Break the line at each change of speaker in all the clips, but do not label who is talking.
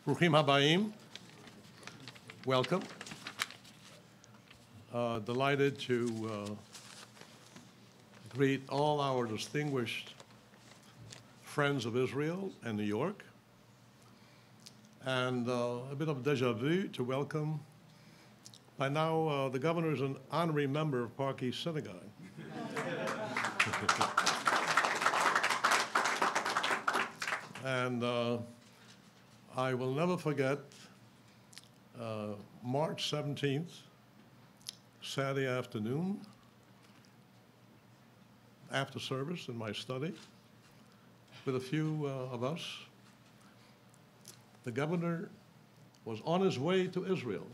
Bruchim habayim. Welcome. Delighted to greet all our distinguished friends of Israel and New York. And a bit of deja vu to welcome, by now, the governor is an honorary member of Park East Synagogue. And I will never forget March 17th, Saturday afternoon, after service in my study, with a few of us. The governor was on his way to Israel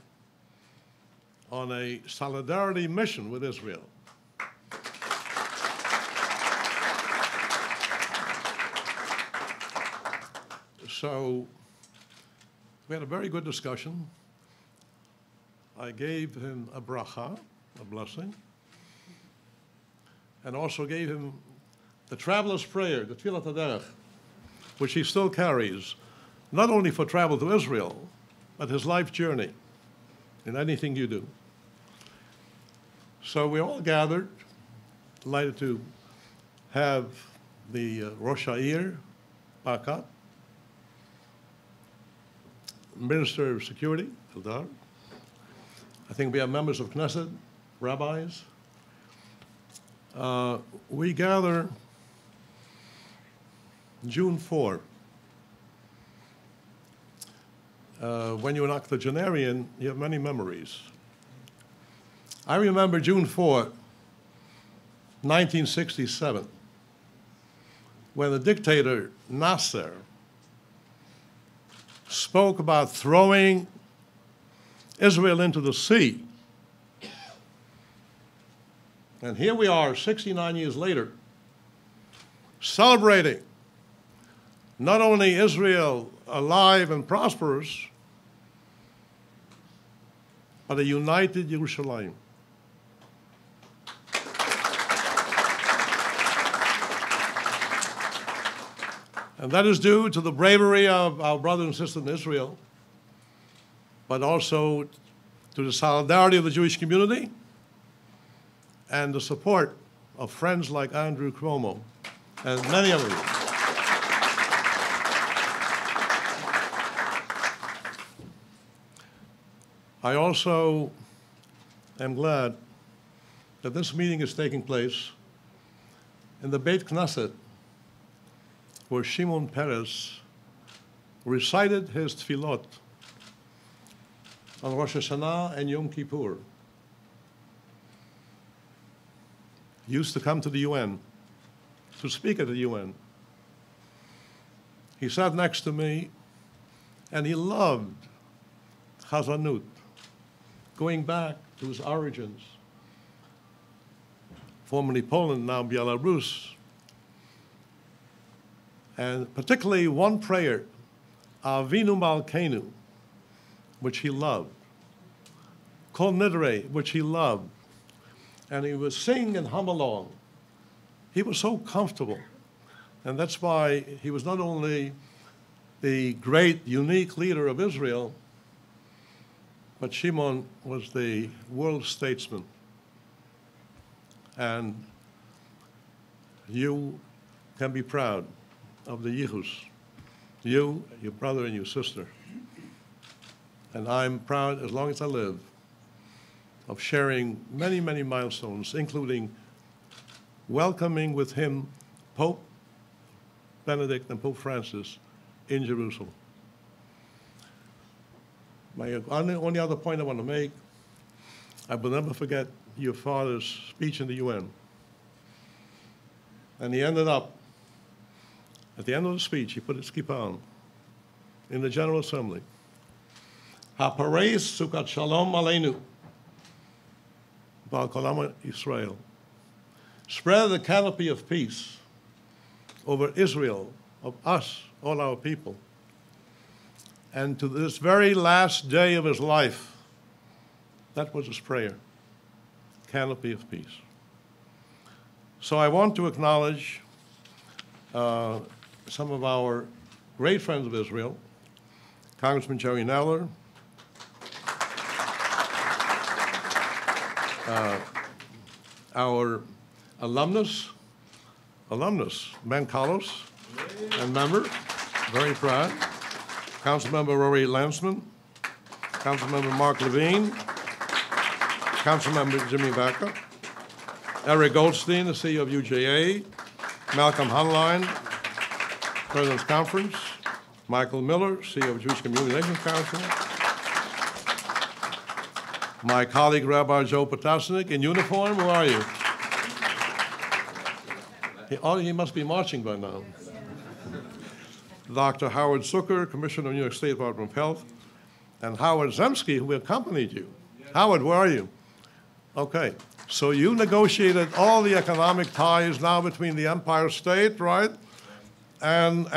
on a solidarity mission with Israel. So we had a very good discussion. I gave him a bracha, a blessing, and also gave him the traveler's prayer, the Tfilat HaDerech, which he still carries, not only for travel to Israel, but his life journey in anything you do. So we all gathered, delighted to have the Rosh Ha'ir, Bakat, Minister of Security, Eldar. I think we have members of Knesset, rabbis. We gather June 4. When you're an octogenarian, you have many memories. I remember June 4, 1967, when the dictator Nasser spoke about throwing Israel into the sea. And here we are, 69 years later, celebrating not only Israel alive and prosperous, but a united Yerushalayim. And that is due to the bravery of our brothers and sisters in Israel, but also to the solidarity of the Jewish community and the support of friends like Andrew Cuomo and many of you. I also am glad that this meeting is taking place in the Beit Knesset, where Shimon Peres recited his tefillot on Rosh Hashanah and Yom Kippur. He used to come to the UN, to speak at the UN. He sat next to me, and he loved Chazanut, going back to his origins, formerly Poland, now Belarus, and particularly one prayer, Avinu Malkeinu, which he loved, Kol Nidre, which he loved, and he would sing and hum along. He was so comfortable, and that's why he was not only the great, unique leader of Israel, but Shimon was the world statesman. And you can be proud of the Yichus, you, your brother, and your sister. And I'm proud, as long as I live, of sharing many, many milestones, including welcoming with him Pope Benedict and Pope Francis in Jerusalem. My only other point I want to make, I will never forget your father's speech in the UN. And he ended up, at the end of the speech, he put his kippah on in the General Assembly. Hapareis sukat shalom aleinu, ba'al kol am Yisrael. Spread the canopy of peace over Israel, of us, all our people. And to this very last day of his life, that was his prayer, canopy of peace. So I want to acknowledge some of our great friends of Israel, Congressman Jerry Nadler, our alumnus, Ben Carlos, and member, very proud, Councilmember Rory Lansman, Councilmember Mark Levine, Councilmember Jimmy Baca, Eric Goldstein, the CEO of UJA, Malcolm Hunline, President's Conference, Michael Miller, CEO of Jewish Community Relations Council, my colleague Rabbi Joe Potasnik in uniform, where are you? He must be marching by now. Dr. Howard Zucker, Commissioner of New York State Department of Health, and Howard Zemsky, who accompanied you. Howard, where are you? Okay, so you negotiated all the economic ties now between the Empire State, right, and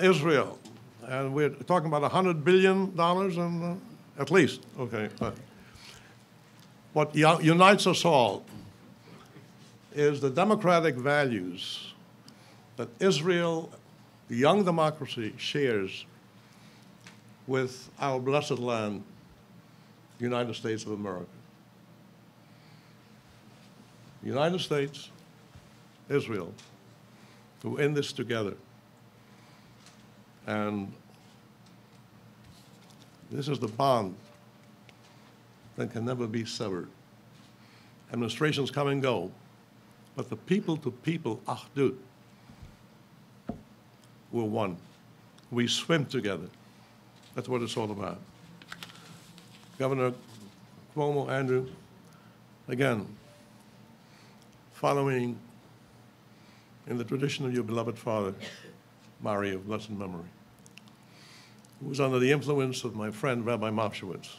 Israel. And we're talking about $100 billion, and, at least, okay. What unites us all is the democratic values that Israel, the young democracy, shares with our blessed land, the United States of America. The United States, Israel, we're in this together. And this is the bond that can never be severed. Administrations come and go, but the people-to-people achdut, we're one. We swim together. That's what it's all about. Governor Cuomo, Andrew, again, following in the tradition of your beloved father, Mari of blessed memory, who was under the influence of my friend, Rabbi Mopshowitz.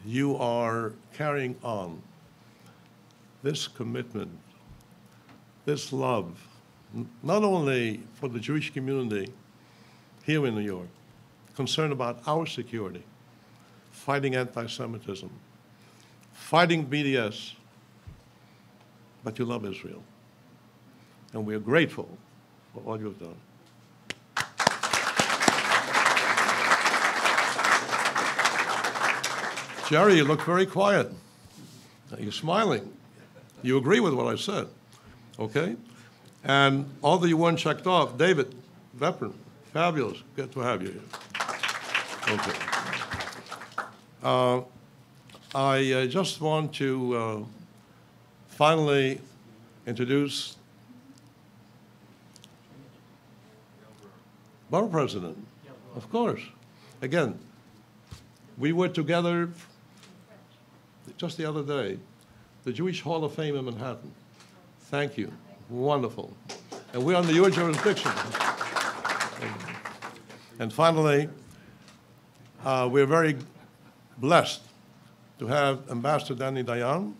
You are carrying on this commitment, this love, not only for the Jewish community here in New York, concerned about our security, fighting anti-Semitism, fighting BDS, but you love Israel. And we are grateful for all you have done. Jerry, you look very quiet. You're smiling. You agree with what I said, okay? And although you weren't checked off, David, veteran, fabulous, good to have you here. Okay. I just want to finally introduce Borough President, of course. Again, we were together just the other day, the Jewish Hall of Fame in Manhattan. Thank you. Wonderful. And we're under your jurisdiction. And finally, we're very blessed to have Ambassador Danny Dayan,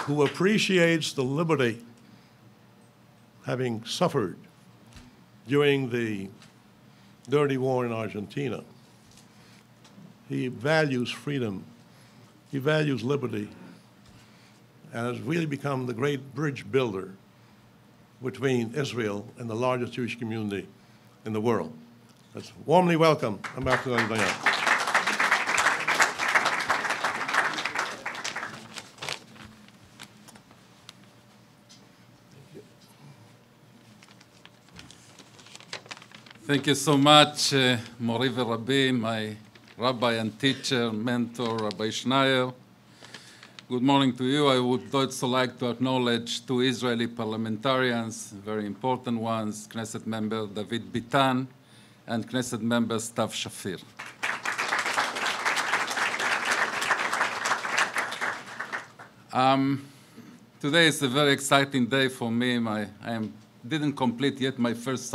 who appreciates the liberty having suffered during the dirty war in Argentina. He values freedom. He values liberty, and has really become the great bridge builder between Israel and the largest Jewish community in the world. Let's warmly welcome Ambassador Dayan.
Thank you so much, Mori Rabbi, my rabbi and teacher, mentor, Rabbi Schneier. Good morning to you. I would also like to acknowledge two Israeli parliamentarians, very important ones, Knesset member David Bitan and Knesset member Stav Shafir. Today is a very exciting day for me. Didn't complete yet my first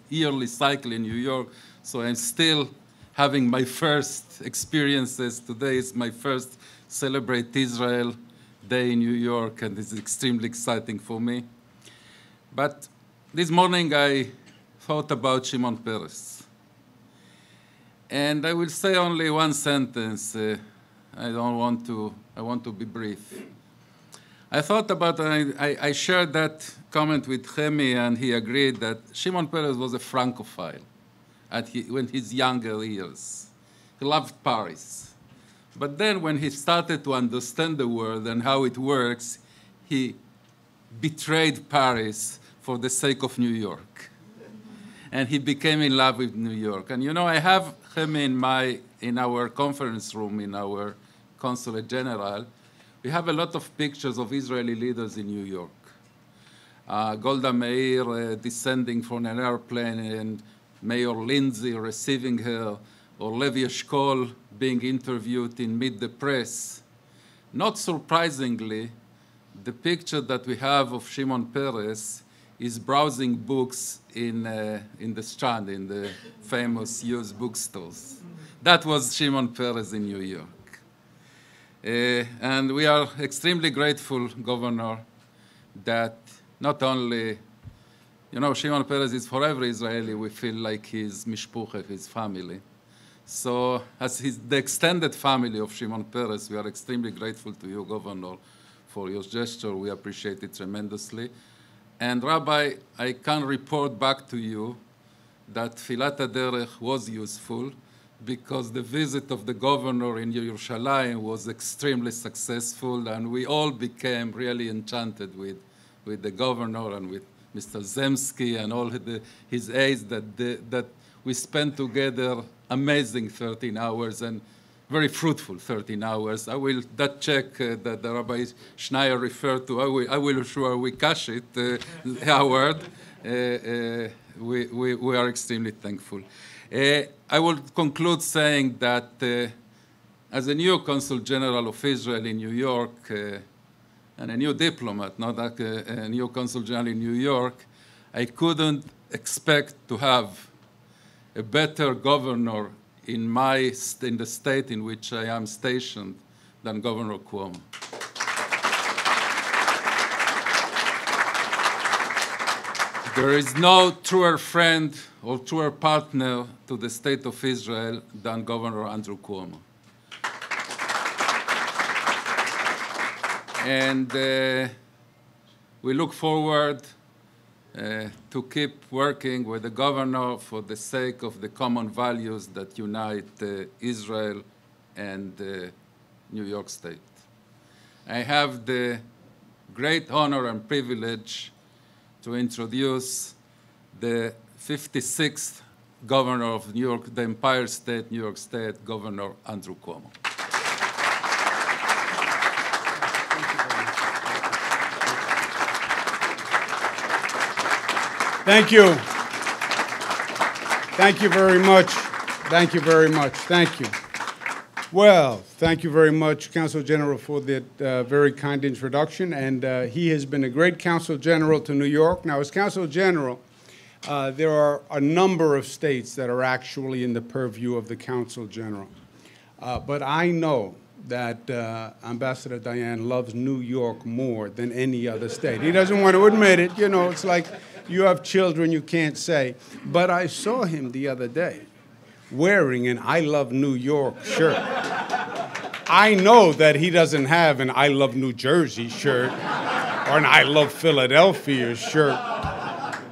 yearly cycle in New York, so I'm still having my first experiences. Today is my first Celebrate Israel Day in New York, and it's extremely exciting for me. But this morning I thought about Shimon Peres. And I will say only one sentence. I want to be brief. I thought about, I shared that comment with Chemi, and he agreed that Shimon Peres was a Francophile when his younger years. He loved Paris. But then when he started to understand the world and how it works, he betrayed Paris for the sake of New York. And he became in love with New York. And you know, I have him in our conference room, in our Consulate General. We have a lot of pictures of Israeli leaders in New York. Golda Meir descending from an airplane and Mayor Lindsay receiving her, or Levi Eshkol being interviewed in Meet the Press. Not surprisingly, the picture that we have of Shimon Peres is browsing books in the Strand, in the famous used bookstores. That was Shimon Peres in New York. And we are extremely grateful, Governor, that not only, you know, Shimon Peres is forever Israeli. We feel like his mishpucha, his family. So as the extended family of Shimon Peres, we are extremely grateful to you, Governor, for your gesture. We appreciate it tremendously. And Rabbi, I can report back to you that Filat HaDerech was useful because the visit of the governor in Yerushalayim was extremely successful, and we all became really enchanted with the governor and with Mr. Zemsky and all his aides that we spent together amazing 13 hours and very fruitful 13 hours. That check that the Rabbi Schneier referred to, I will assure we cash it, Howard. We are extremely thankful. I will conclude saying that as a new Consul General of Israel in New York, and a new diplomat, not like a new Consul General in New York, I couldn't expect to have a better governor in the state in which I am stationed than Governor Cuomo. There is no truer friend or truer partner to the state of Israel than Governor Andrew Cuomo. And we look forward to keep working with the governor for the sake of the common values that unite Israel and New York State. I have the great honor and privilege to introduce the 56th governor of New York, the Empire State, New York State, Governor Andrew Cuomo.
Thank you. Thank you very much. Thank you very much. Thank you. Well, thank you very much, Consul General, for that very kind introduction. And he has been a great Consul General to New York. Now, as Consul General, there are a number of states that are actually in the purview of the Consul General. But I know that Ambassador Dayan loves New York more than any other state. He doesn't want to admit it. You know, it's like you have children you can't say. But I saw him the other day wearing an I Love New York shirt. I know that he doesn't have an I Love New Jersey shirt or an I Love Philadelphia shirt.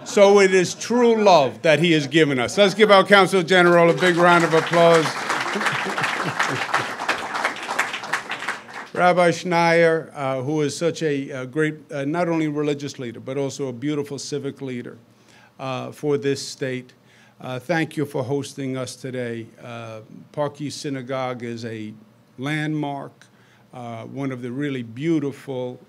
So it is true love that he has given us. Let's give our Consul General a big round of applause. Rabbi Schneier, who is such a great, not only religious leader, but also a beautiful civic leader for this state. Thank you for hosting us today. Park East Synagogue is a landmark, one of the really beautiful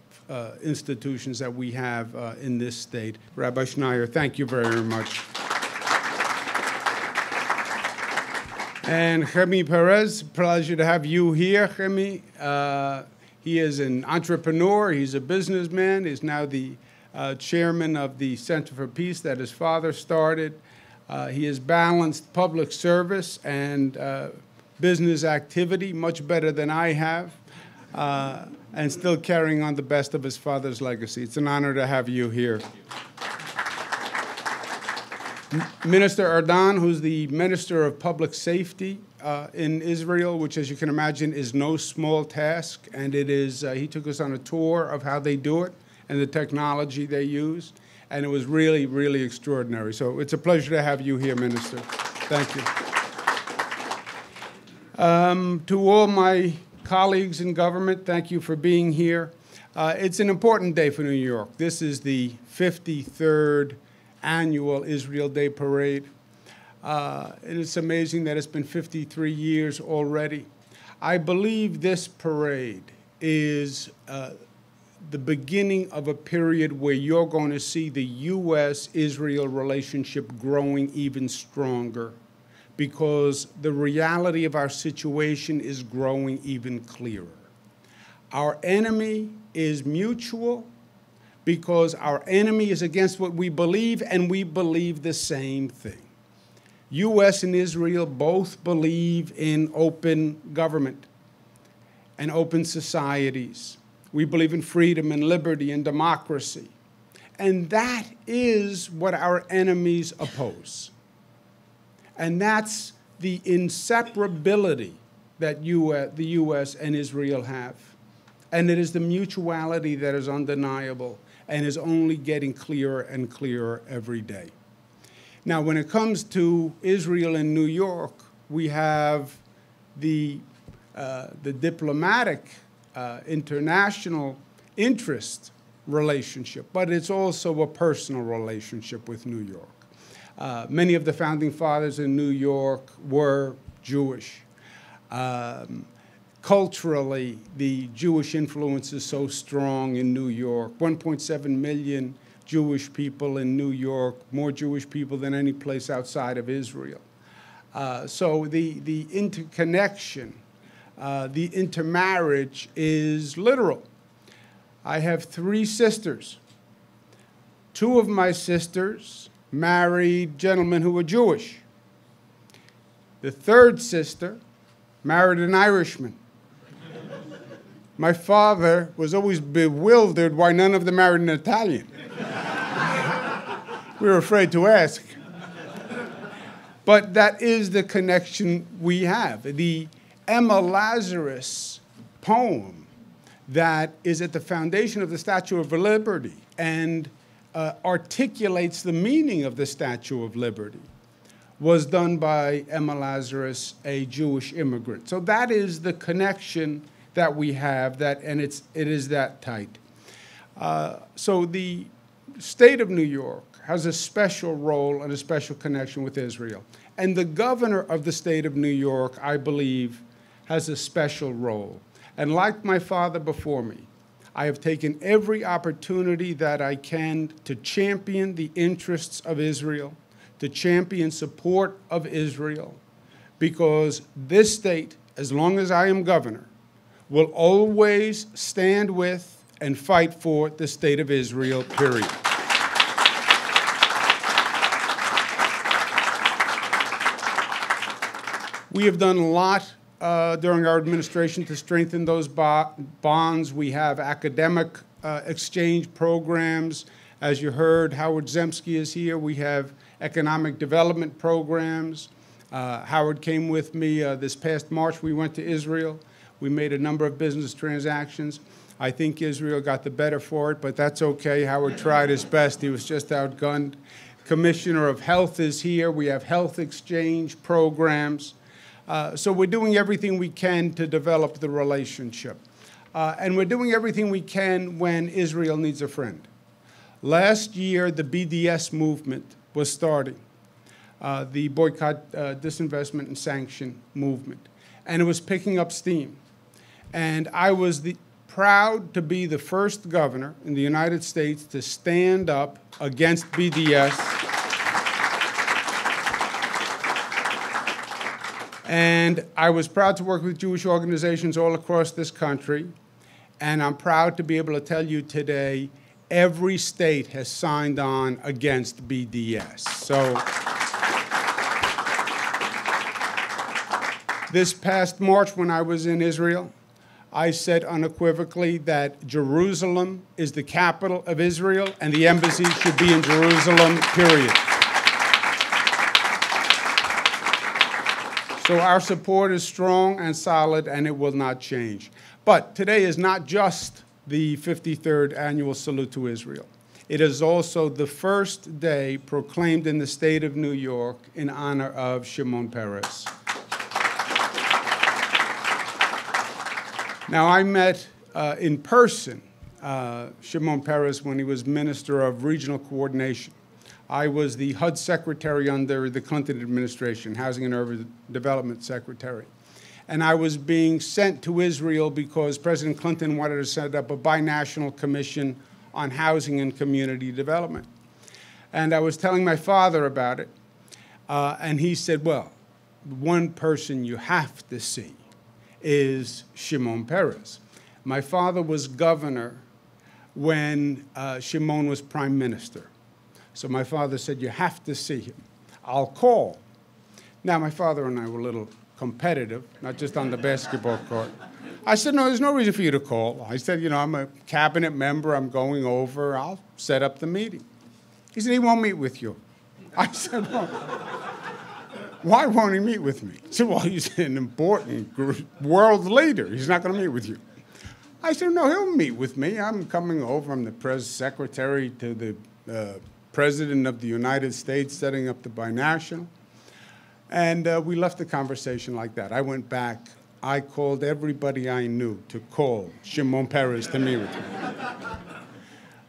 institutions that we have in this state. Rabbi Schneier, thank you very much. And Chemi Perez, pleasure to have you here, Chemi. He is an entrepreneur. He's a businessman. He's now the chairman of the Center for Peace that his father started. He has balanced public service and business activity much better than I have, and still carrying on the best of his father's legacy. It's an honor to have you here. Minister Ardan, who's the Minister of Public Safety in Israel, which, as you can imagine, is no small task. And it is, he took us on a tour of how they do it and the technology they use. And it was really, really extraordinary. So it's a pleasure to have you here, Minister. Thank you. To all my colleagues in government, thank you for being here. It's an important day for New York. This is the 53rd annual Israel Day Parade. And it's amazing that it's been 53 years already. I believe this parade is the beginning of a period where you're going to see the U.S.-Israel relationship growing even stronger, because the reality of our situation is growing even clearer. Our enemy is mutual because our enemy is against what we believe, and we believe the same thing. U.S. and Israel both believe in open government and open societies. We believe in freedom and liberty and democracy. And that is what our enemies oppose. And that's the inseparability that the U.S. and Israel have. And it is the mutuality that is undeniable and is only getting clearer and clearer every day. Now, when it comes to Israel and New York, we have the diplomatic international interest relationship, but it's also a personal relationship with New York. Many of the founding fathers in New York were Jewish. Culturally, the Jewish influence is so strong in New York. 1.7 million Jewish people in New York, more Jewish people than any place outside of Israel. So the interconnection, the intermarriage is literal. I have 3 sisters. 2 of my sisters married gentlemen who were Jewish. The 3rd sister married an Irishman. My father was always bewildered why none of them married an Italian. We were afraid to ask. But that is the connection we have. The Emma Lazarus poem that is at the foundation of the Statue of Liberty and articulates the meaning of the Statue of Liberty was done by Emma Lazarus, a Jewish immigrant. So that is the connection that we have, and it is that tight. So the state of New York has a special role and a special connection with Israel. And the governor of the state of New York, I believe, has a special role. And like my father before me, I have taken every opportunity that I can to champion the interests of Israel, to champion support of Israel, because this state, as long as I am governor, will always stand with and fight for the state of Israel, period. We have done a lot during our administration to strengthen those bonds. We have academic exchange programs. As you heard, Howard Zemsky is here. We have economic development programs. Howard came with me this past March. We went to Israel. We made a number of business transactions. I think Israel got the better for it, but that's okay. Howard tried his best. He was just outgunned. Commissioner of Health is here. We have health exchange programs. So we're doing everything we can to develop the relationship. And we're doing everything we can when Israel needs a friend. Last year, the BDS movement was starting, the Boycott, Disinvestment, and Sanction movement. And it was picking up steam. And I was proud to be the first governor in the United States to stand up against BDS. And I was proud to work with Jewish organizations all across this country. And I'm proud to be able to tell you today, every state has signed on against BDS. So this past March when I was in Israel, I said unequivocally that Jerusalem is the capital of Israel and the embassy should be in Jerusalem, period. So our support is strong and solid, and it will not change. But today is not just the 53rd annual salute to Israel. It is also the first day proclaimed in the state of New York in honor of Shimon Peres. Now, I met in person Shimon Peres when he was Minister of Regional Coordination. I was the HUD Secretary under the Clinton administration, Housing and Urban Development Secretary. And I was being sent to Israel because President Clinton wanted to set up a binational commission on housing and community development. And I was telling my father about it, and he said, well, one person you have to see is Shimon Peres. My father was governor when Shimon was prime minister. So my father said, you have to see him. I'll call. Now, my father and I were a little competitive, not just on the basketball court. I said, no, there's no reason for you to call. I said, you know, I'm a cabinet member. I'm going over. I'll set up the meeting. He said, he won't meet with you. I said, well, why won't he meet with me? He said, well, he's an important world leader. He's not going to meet with you. I said, no, he'll meet with me. I'm coming over. I'm the press secretary to the President of the United States setting up the binational. And we left the conversation like that. I went back. I called everybody I knew to call Shimon Peres to meet with me.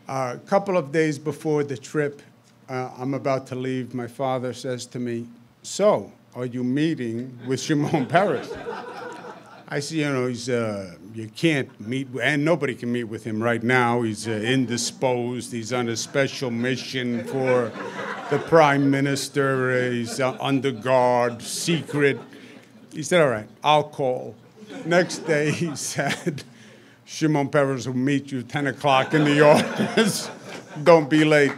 A couple of days before the trip, I'm about to leave, my father says to me, so, are you meeting with Shimon Peres? I said, you know, he's, you can't meet, and nobody can meet with him right now. He's indisposed. He's on a special mission for the prime minister. He's under guard, secret. He said, all right, I'll call. Next day, he said, Shimon Peres will meet you 10 o'clock in the office. Don't be late.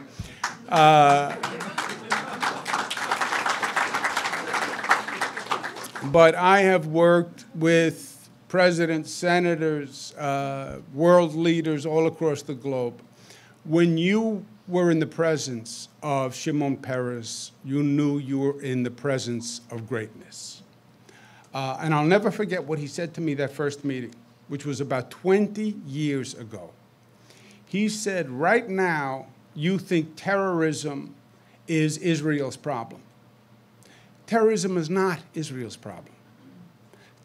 But I have worked with presidents, senators, world leaders all across the globe. When you were in the presence of Shimon Peres, you knew you were in the presence of greatness. And I'll never forget what he said to me that first meeting, which was about 20 years ago. He said, right now, you think terrorism is Israel's problem. Terrorism is not Israel's problem.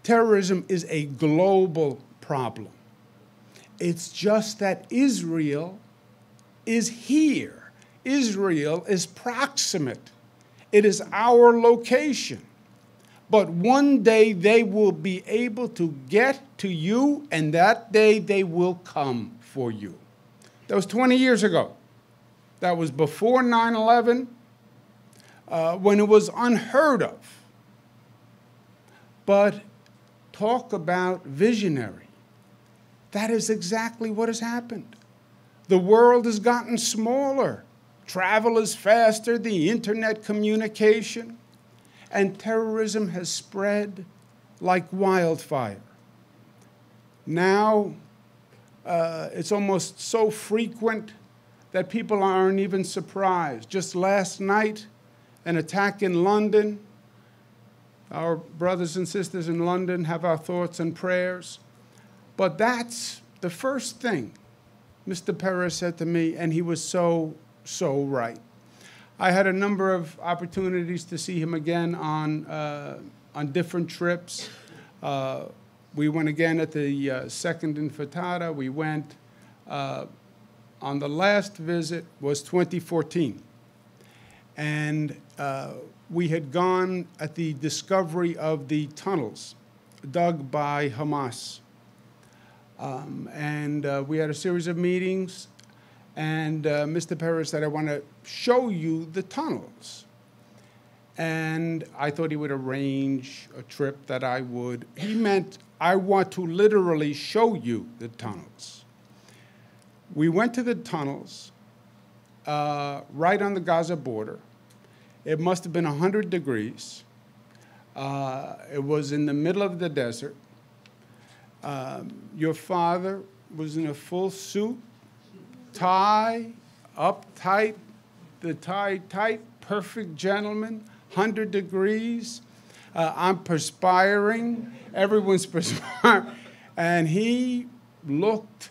Terrorism is a global problem. It's just that Israel is here. Israel is proximate. It is our location. But one day they will be able to get to you, and that day they will come for you. That was 20 years ago. That was before 9/11, when it was unheard of. But talk about visionary. That is exactly what has happened. The world has gotten smaller. Travel is faster, the internet communication, and terrorism has spread like wildfire. Now, it's almost so frequent that people aren't even surprised. Just last night, an attack in London. Our brothers and sisters in London have our thoughts and prayers. But that's the first thing Mr. Peres said to me, and he was so right. I had a number of opportunities to see him again on different trips. We went again at the second Intifada. We went on the last visit was 2014. And we had gone at the discovery of the tunnels dug by Hamas. We had a series of meetings, and Mr. Peres said, I want to show you the tunnels. And I thought he would arrange a trip that I would. He meant, I want to literally show you the tunnels. We went to the tunnels right on the Gaza border. It must have been 100 degrees. It was in the middle of the desert. Your father was in a full suit, tie, up tight, the tie tight, perfect gentleman, 100 degrees. I'm perspiring. Everyone's perspiring. And he looked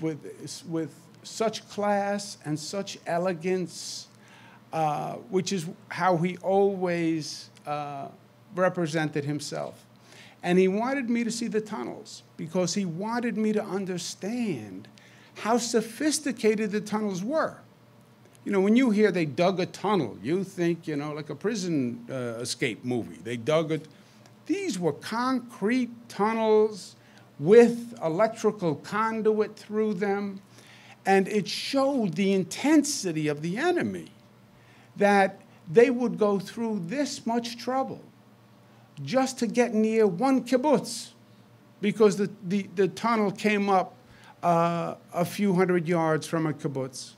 with such class and such elegance, which is how he always represented himself. And he wanted me to see the tunnels because he wanted me to understand how sophisticated the tunnels were. You know, when you hear they dug a tunnel, you think, you know, like a prison escape movie. They dug it. These were concrete tunnels with electrical conduit through them. And it showed the intensity of the enemy, that they would go through this much trouble just to get near one kibbutz, because the tunnel came up a few hundred yards from a kibbutz.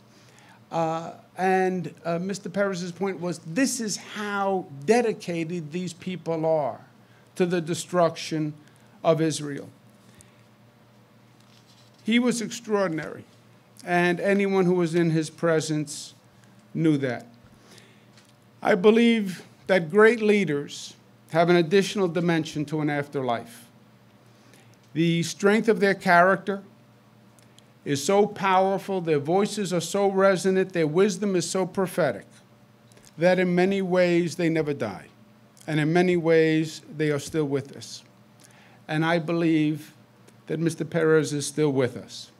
And Mr. Perez's point was, this is how dedicated these people are to the destruction of Israel. He was extraordinary, and anyone who was in his presence knew that. I believe that great leaders have an additional dimension to an afterlife. The strength of their character is so powerful, their voices are so resonant, their wisdom is so prophetic, that in many ways they never die. And in many ways they are still with us. And I believe that Mr. Perez is still with us.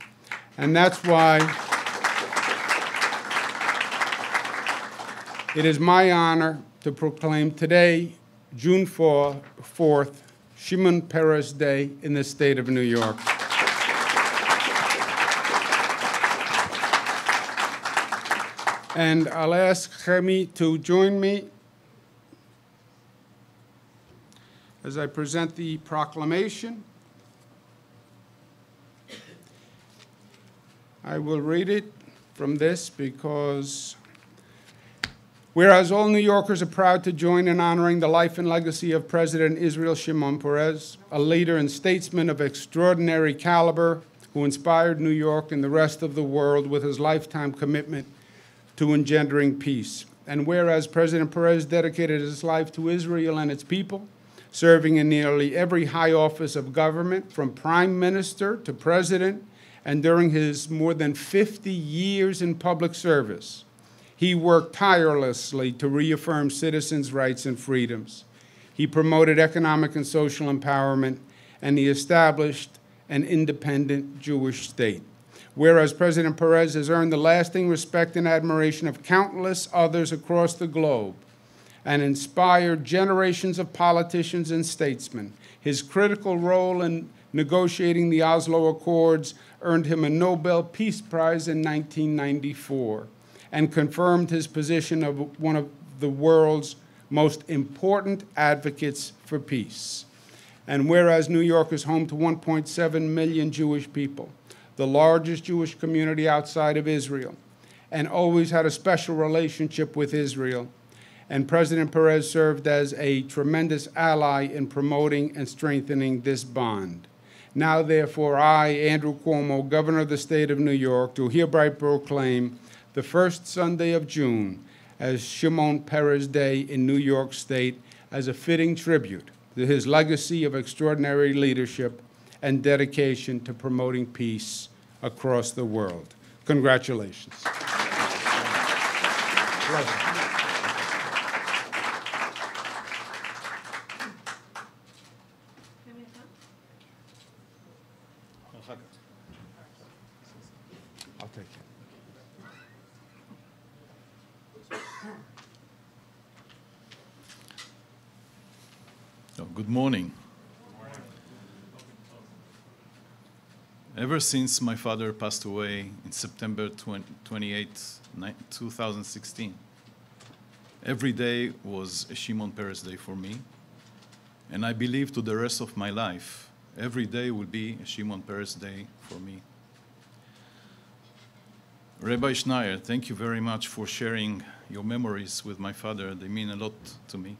And that's why it is my honor to proclaim today, June 4th, Shimon Peres Day in the state of New York. And I'll ask Chemi to join me as I present the proclamation. I will read it from this because whereas all New Yorkers are proud to join in honoring the life and legacy of President Israel Shimon Peres, a leader and statesman of extraordinary caliber who inspired New York and the rest of the world with his lifetime commitment to engendering peace. And whereas President Perez dedicated his life to Israel and its people, serving in nearly every high office of government, from prime minister to president, and during his more than 50 years in public service, he worked tirelessly to reaffirm citizens' rights and freedoms. He promoted economic and social empowerment, and he established an independent Jewish state. Whereas President Perez has earned the lasting respect and admiration of countless others across the globe and inspired generations of politicians and statesmen, his critical role in negotiating the Oslo Accords earned him a Nobel Peace Prize in 1994 and confirmed his position of one of the world's most important advocates for peace. And whereas New York is home to 1.7 million Jewish people, the largest Jewish community outside of Israel, and always had a special relationship with Israel, and President Perez served as a tremendous ally in promoting and strengthening this bond. Now, therefore, I, Andrew Cuomo, Governor of the State of New York, do hereby proclaim the first Sunday of June as Shimon Peres Day in New York State as a fitting tribute to his legacy of extraordinary leadership and dedication to promoting peace across the world. Congratulations. I'll take it.
So, good morning. Ever since my father passed away in September 28, 2016, every day was a Shimon Peres Day for me, and I believe to the rest of my life, every day will be a Shimon Peres Day for me. Rabbi Schneier, thank you very much for sharing your memories with my father. They mean a lot to me.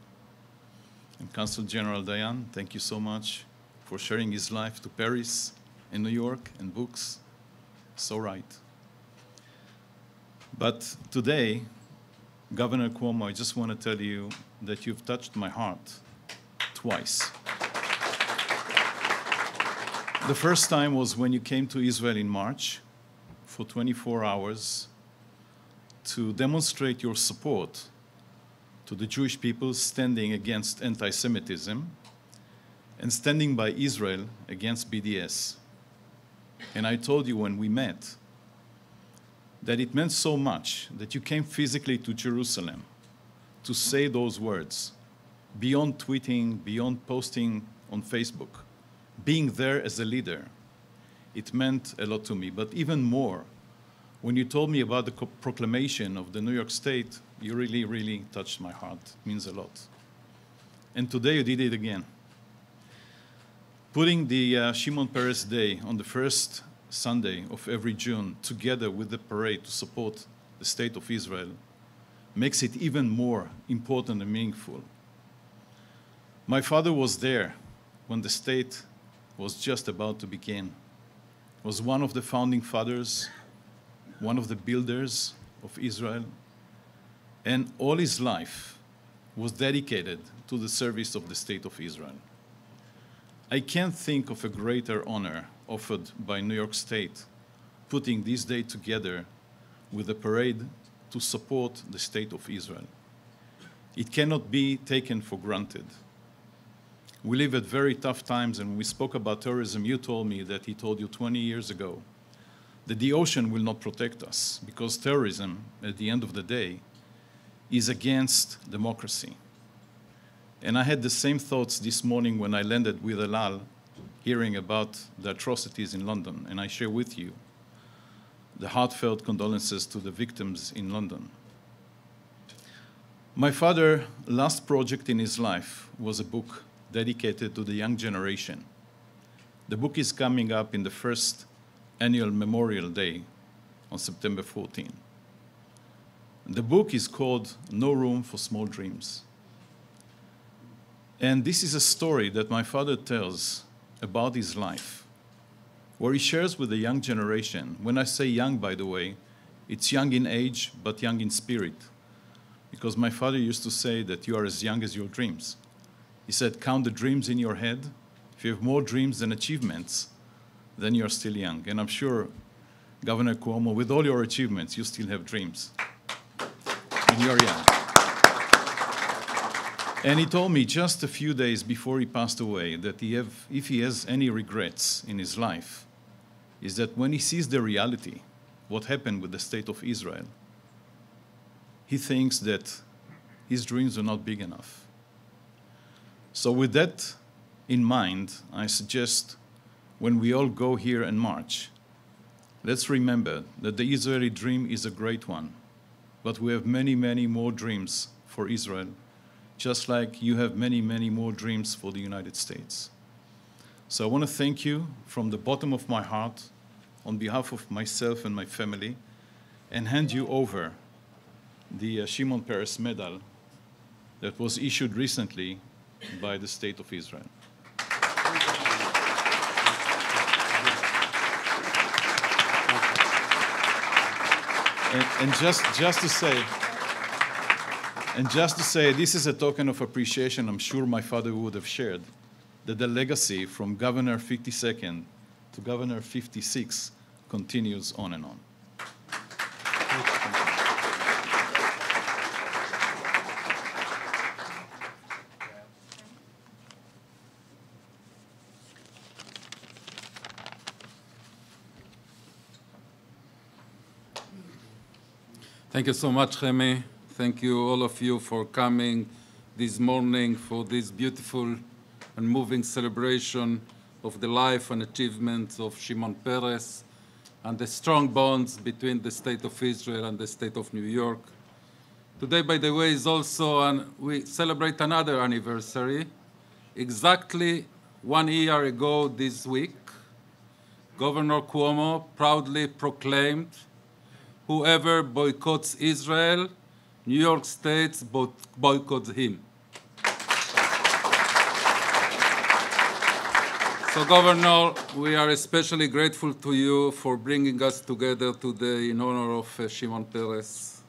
And Consul General Dayan, thank you so much for sharing his life to Paris and New York and books. So right. But today, Governor Cuomo, I just want to tell you that you've touched my heart twice. The first time was when you came to Israel in March for 24 hours to demonstrate your support to the Jewish people standing against anti-Semitism and standing by Israel against BDS. And I told you when we met that it meant so much that you came physically to Jerusalem to say those words, beyond tweeting, beyond posting on Facebook, being there as a leader. It meant a lot to me. But even more, when you told me about the proclamation of the New York State, you really, really touched my heart. It means a lot. And today you did it again. Putting the Shimon Peres Day on the first Sunday of every June together with the parade to support the State of Israel makes it even more important and meaningful. My father was there when the state was just about to begin. Was one of the founding fathers, one of the builders of Israel, and all his life was dedicated to the service of the State of Israel. I can't think of a greater honor offered by New York State putting this day together with a parade to support the State of Israel. It cannot be taken for granted. We live at very tough times, and when we spoke about terrorism, you told me that he told you 20 years ago that the ocean will not protect us because terrorism, at the end of the day, is against democracy. And I had the same thoughts this morning when I landed with El Al, hearing about the atrocities in London, and I share with you the heartfelt condolences to the victims in London. My father's last project in his life was a book dedicated to the young generation. The book is coming up in the first annual Memorial Day on September 14. The book is called No Room for Small Dreams. And this is a story that my father tells about his life, where he shares with the young generation. When I say young, by the way, it's young in age, but young in spirit. Because my father used to say that you are as young as your dreams. He said, count the dreams in your head. If you have more dreams than achievements, then you're still young. And I'm sure, Governor Cuomo, with all your achievements, you still have dreams. And you're young. And he told me just a few days before he passed away that if he has any regrets in his life, is that when he sees the reality, what happened with the State of Israel, he thinks that his dreams are not big enough. So with that in mind, I suggest when we all go here and march, let's remember that the Israeli dream is a great one, but we have many, many more dreams for Israel, just like you have many, many more dreams for the United States. So I want to thank you from the bottom of my heart on behalf of myself and my family and hand you over the Shimon Peres Medal that was issued recently by the State of Israel. And just to say, this is a token of appreciation I'm sure my father would have shared, that the legacy from Governor 52nd to Governor 56 continues on and on.
Thank you so much, Chemi. Thank you, all of you, for coming this morning for this beautiful and moving celebration of the life and achievements of Shimon Peres and the strong bonds between the State of Israel and the State of New York. Today, by the way, is also, we celebrate another anniversary. Exactly 1 year ago this week, Governor Cuomo proudly proclaimed, whoever boycotts Israel, New York State boycotts him. So, Governor, we are especially grateful to you for bringing us together today in honor of Shimon Peres.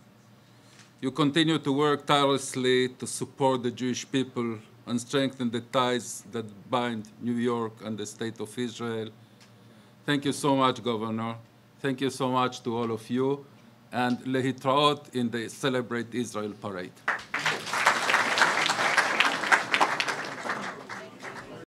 You continue to work tirelessly to support the Jewish people and strengthen the ties that bind New York and the State of Israel. Thank you so much, Governor. Thank you so much to all of you. And lehitraot in the Celebrate Israel parade.